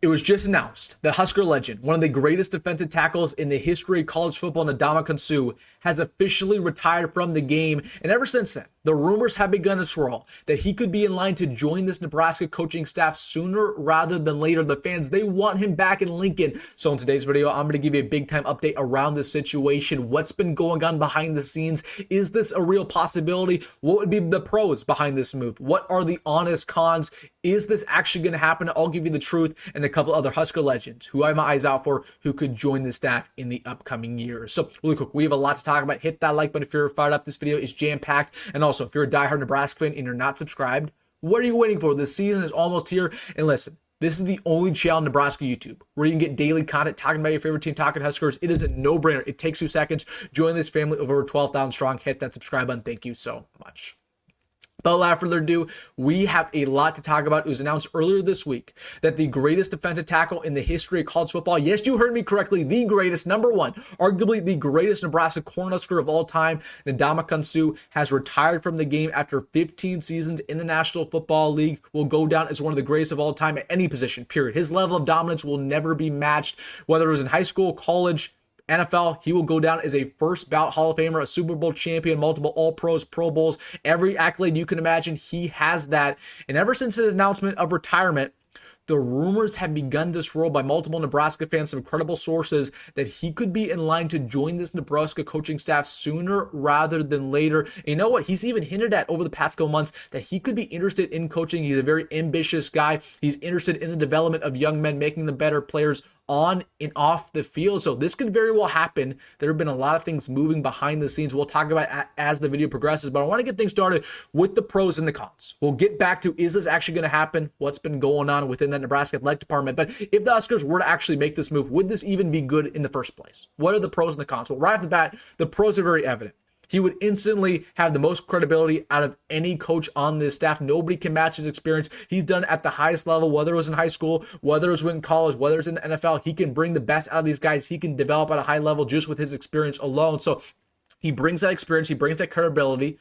It was just announced that Husker legend, one of the greatest defensive tackles in the history of college football, Ndamukong, has officially retired from the game. And ever since then, the rumors have begun to swirl that he could be in line to join this Nebraska coaching staff sooner rather than later. The fans, they want him back in Lincoln. So in today's video, I'm going to give you a big time update around this situation. What's been going on behind the scenes? Is this a real possibility? What would be the pros behind this move? What are the honest cons? Is this actually going to happen? I'll give you the truth and a couple other Husker legends who I have my eyes out for who could join the staff in the upcoming years. So really quick, we have a lot to talk about. Hit that like button if you're fired up. This video is jam-packed. And also, if you're a diehard Nebraska fan and you're not subscribed, what are you waiting for? The season is almost here. And listen, this is the only channel on Nebraska YouTube where you can get daily content talking about your favorite team, talking Huskers. It is a no-brainer. It takes 2 seconds. Join this family of over 12,000 strong. Hit that subscribe button. Thank you so much. But without further ado, we have a lot to talk about. It was announced earlier this week that the greatest defensive tackle in the history of college football, yes, you heard me correctly, the greatest, number one, arguably the greatest Nebraska Cornhusker of all time, Ndamukong, has retired from the game after 15 seasons in the National Football League, will go down as one of the greatest of all time at any position, period. His level of dominance will never be matched, whether it was in high school, college, NFL. He will go down as a first ballot Hall of Famer, a Super Bowl champion, multiple All-Pros, Pro Bowls, every accolade you can imagine. He has that. And ever since his announcement of retirement, the rumors have begun to swirl by multiple Nebraska fans, some credible sources, that he could be in line to join this Nebraska coaching staff sooner rather than later. And you know what? He's even hinted at over the past couple months that he could be interested in coaching. He's a very ambitious guy. He's interested in the development of young men, making them better players on and off the field. So this could very well happen. There have been a lot of things moving behind the scenes. We'll talk about as the video progresses, but I want to get things started with the pros and the cons. We'll get back to, is this actually going to happen? What's been going on within that Nebraska athletic department? But if the Huskers were to actually make this move, would this even be good in the first place? What are the pros and the cons? Well, right off the bat, the pros are very evident. He would instantly have the most credibility out of any coach on this staff. Nobody can match his experience. He's done it at the highest level, whether it was in high school, whether it was in college, whether it's in the NFL. He can bring the best out of these guys. He can develop at a high level just with his experience alone. So he brings that experience. He brings that credibility.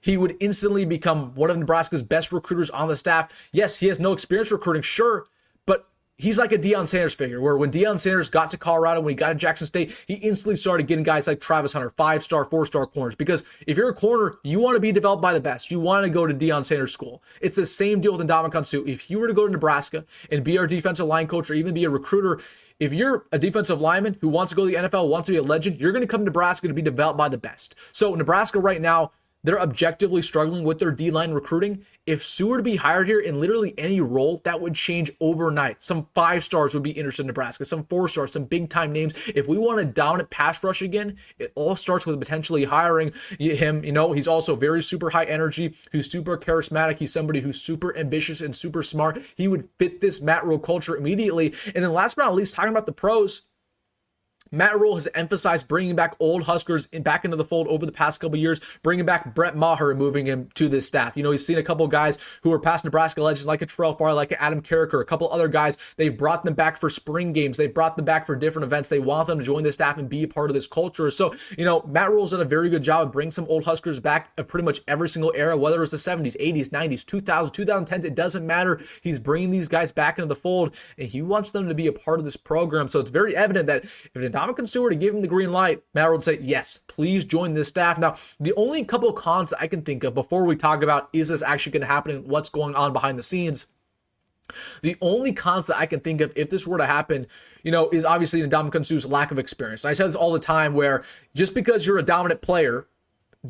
He would instantly become one of Nebraska's best recruiters on the staff. Yes, he has no experience recruiting, sure, but he's like a Deion Sanders figure, where when Deion Sanders got to Colorado, when he got to Jackson State, he instantly started getting guys like Travis Hunter, 5-star, 4-star corners. Because if you're a corner, you want to be developed by the best. You want to go to Deion Sanders school. It's the same deal with Ndamukong. If you were to go to Nebraska and be our defensive line coach or even be a recruiter, if you're a defensive lineman who wants to go to the NFL, wants to be a legend, you're going to come to Nebraska to be developed by the best. So Nebraska right now, they're objectively struggling with their D-line recruiting. If Sue were to be hired here in literally any role, that would change overnight. Some 5-stars would be interested in Nebraska, some 4-stars, some big-time names. If we want a dominant pass rush again, it all starts with potentially hiring him. You know, he's also very super high energy. He's super charismatic. He's somebody who's super ambitious and super smart. He would fit this Matt Rhule culture immediately. And then last but not least, talking about the pros, Matt Rhule has emphasized bringing back old Huskers back into the fold over the past couple of years, bringing back Brett Maher and moving him to this staff. You know, he's seen a couple of guys who are past Nebraska legends like a Terrell Farr, like a Adam Carricker, a couple other guys. They've brought them back for spring games. They've brought them back for different events. They want them to join the staff and be a part of this culture. So, you know, Matt Rhule's done a very good job of bringing some old Huskers back of pretty much every single era, whether it was the 70s, 80s, 90s, 2000s, 2010s, it doesn't matter. He's bringing these guys back into the fold, and he wants them to be a part of this program. So it's very evident that if Ndamukong were to give him the green light, Matt Rhule would say, yes, please join this staff. Now, the only couple of cons that I can think of before we talk about is this actually going to happen and what's going on behind the scenes, the only cons that I can think of if this were to happen, you know, is obviously Ndamukong's lack of experience. And I say this all the time, where just because you're a dominant player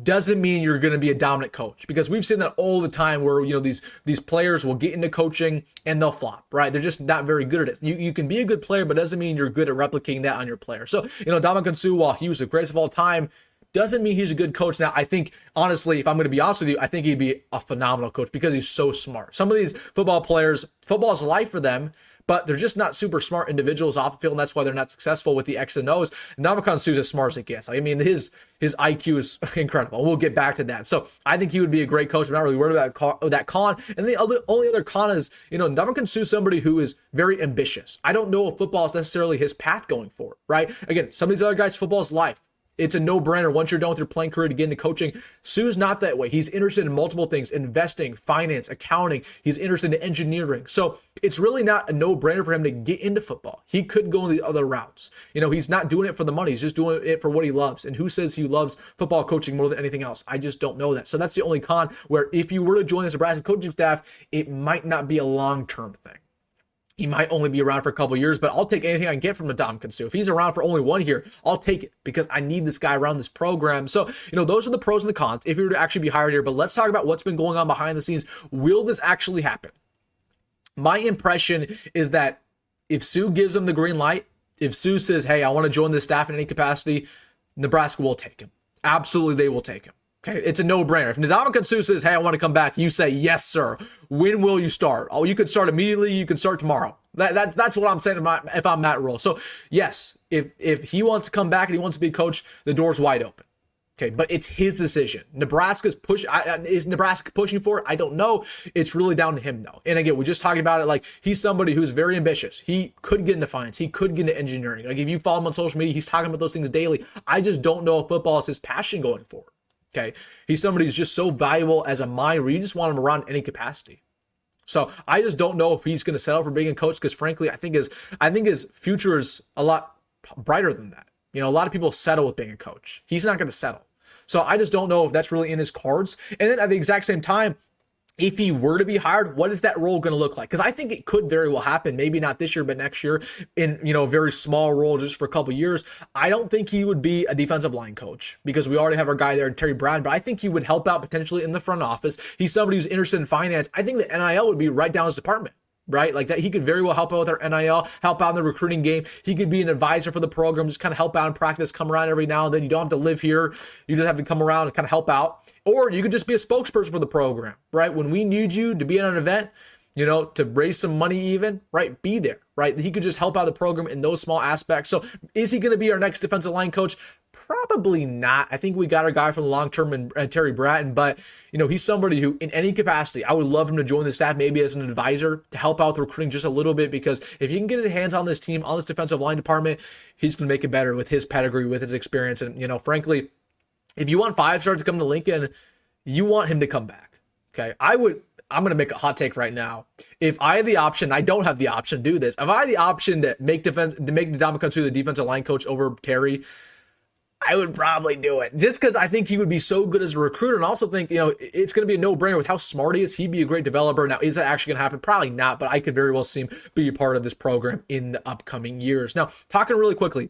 doesn't mean you're going to be a dominant coach, because we've seen that all the time where, you know, these players will get into coaching and they'll flop, right? They're just not very good at it. You can be a good player, but doesn't mean you're good at replicating that on your player. So, you know, Ndamukong, while he was the greatest of all time, doesn't mean he's a good coach. Now, I think, honestly, if I'm going to be honest with you, I think he'd be a phenomenal coach because he's so smart. Some of these football players, football is life for them, but they're just not super smart individuals off the field, and that's why they're not successful with the X and O's. Ndamukong is as smart as it gets. I mean, his IQ is incredible. We'll get back to that. So I think he would be a great coach. I'm not really worried about that con. And the only other con is, you know, Ndamukong is somebody who is very ambitious. I don't know if football is necessarily his path going forward, right? Again, some of these other guys, football is life. It's a no-brainer once you're done with your playing career to get into coaching. Sue's not that way. He's interested in multiple things: investing, finance, accounting. He's interested in engineering. So it's really not a no-brainer for him to get into football. He could go in the other routes. He's not doing it for the money. He's just doing it for what he loves. And who says he loves football coaching more than anything else? I just don't know that. So that's the only con, where if you were to join this Nebraska coaching staff, it might not be a long-term thing. He might only be around for a couple years, but I'll take anything I can get from Ndamukong. If he's around for only 1 year, I'll take it, because I need this guy around this program. So, those are the pros and the cons if he were to actually be hired here. But let's talk about what's been going on behind the scenes. Will this actually happen? My impression is that if Sue gives him the green light, if Sue says, hey, I want to join this staff in any capacity, Nebraska will take him. Absolutely, they will take him. Okay, it's a no-brainer. If Ndamukong says, hey, I want to come back, you say, yes, sir. When will you start? Oh, you could start immediately. You can start tomorrow. That's what I'm saying if I'm Matt Rhule. So, yes, if he wants to come back and he wants to be a coach, the door's wide open. Okay, but it's his decision. Is Nebraska pushing for it? I don't know. It's really down to him, though. And again, we're just talking about it like he's somebody who's very ambitious. He could get into finance. He could get into engineering. Like, if you follow him on social media, he's talking about those things daily. I just don't know if football is his passion going forward. Okay, he's somebody who's just so valuable as a mind where you just want him around any capacity. So I just don't know if he's going to settle for being a coach, because frankly, I think his future is a lot brighter than that. A lot of people settle with being a coach. He's not going to settle. So I just don't know if that's really in his cards. And then at the exact same time, if he were to be hired, what is that role going to look like? Because I think it could very well happen, maybe not this year, but next year, in a very small role just for a couple years. I don't think he would be a defensive line coach, because we already have our guy there, Terry Brown, but I think he would help out potentially in the front office. He's somebody who's interested in finance. I think the NIL would be right down his department. Right? Like that, he could very well help out with our NIL, help out in the recruiting game. He could be an advisor for the program, just kind of help out in practice, come around every now and then. You don't have to live here. You just have to come around and kind of help out. Or you could just be a spokesperson for the program, right? When we need you to be at an event, to raise some money even, right? Be there, right? He could just help out the program in those small aspects. So is he going to be our next defensive line coach? Probably not. I think we got our guy from the long term and Terry Bratton, but he's somebody who in any capacity, I would love him to join the staff, maybe as an advisor to help out with recruiting just a little bit, because if he can get his hands on this team, on this defensive line department, he's going to make it better with his pedigree, with his experience. And, frankly, if you want 5-stars to come to Lincoln, you want him to come back. Okay. I'm going to make a hot take right now. If I had the option, I don't have the option to do this. If I had the option to make Ndamukong the defensive line coach over Terry, I would probably do it, just because I think he would be so good as a recruiter, and also think, it's going to be a no-brainer with how smart he is. He'd be a great developer. Now, is that actually going to happen? Probably not, but I could very well see him be a part of this program in the upcoming years. Now, talking really quickly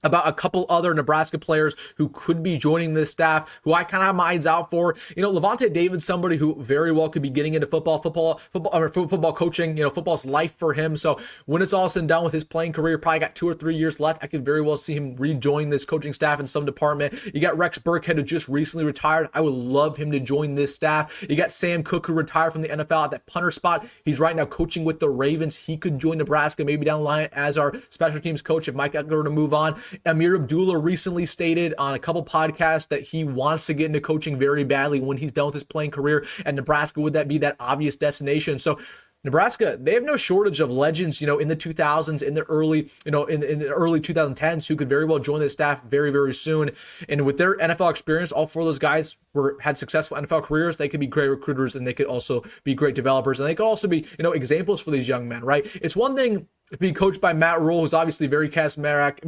about a couple other Nebraska players who could be joining this staff, who I kind of have my eyes out for. Levante David's somebody who very well could be getting into football coaching. Football's life for him. So when it's all said and done with his playing career, probably got 2 or 3 years left. I could very well see him rejoin this coaching staff in some department. You got Rex Burkhead, who just recently retired. I would love him to join this staff. You got Sam Cook, who retired from the NFL at that punter spot. He's right now coaching with the Ravens. He could join Nebraska maybe down the line as our special teams coach if Mike Eckler were to move on. Amir Abdullah recently stated on a couple podcasts that he wants to get into coaching very badly when he's done with his playing career. And Nebraska, would that be that obvious destination? So Nebraska, they have no shortage of legends, in the 2000s, in the early 2010s, who could very well join the staff very, very soon. And with their NFL experience, all 4 of those guys had successful NFL careers. They could be great recruiters, and they could also be great developers, and they could also be, examples for these young men, right? It's one thing to be coached by Matt Rhule, who's obviously very charismatic,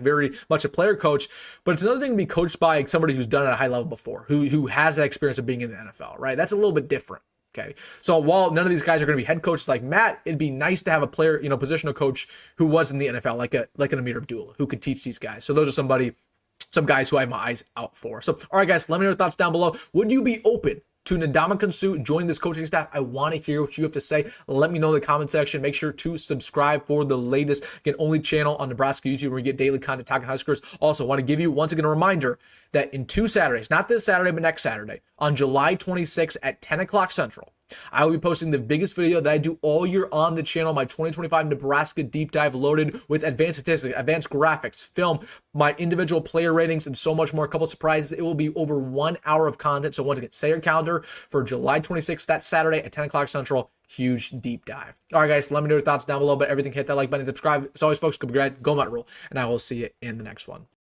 very much a player coach, but it's another thing to be coached by somebody who's done it at a high level before, who has that experience of being in the NFL, right? That's a little bit different. Okay, so while none of these guys are going to be head coaches like Matt, it'd be nice to have a player, positional coach who was in the NFL, like an Amir Abdullah, who could teach these guys. So those are some guys who I have my eyes out for. So, all right, guys, let me know your thoughts down below. Would you be open to Ndamukong joining this coaching staff? I want to hear what you have to say. Let me know in the comment section. Make sure to subscribe for the latest, again, only channel on Nebraska YouTube where we get daily content talking Huskers. Also, want to give you once again a reminder that in 2 Saturdays, not this Saturday, but next Saturday, on July 26th at 10 o'clock Central, I will be posting the biggest video that I do all year on the channel, my 2025 Nebraska deep dive loaded with advanced statistics, advanced graphics, film, my individual player ratings, and so much more. A couple surprises. It will be over 1 hour of content. So once again, set your calendar for July 26th, that Saturday at 10 o'clock Central. Huge deep dive. All right, guys, let me know your thoughts down below. But everything, hit that like button, subscribe. As always, folks, go Matt Rhule, and I will see you in the next one.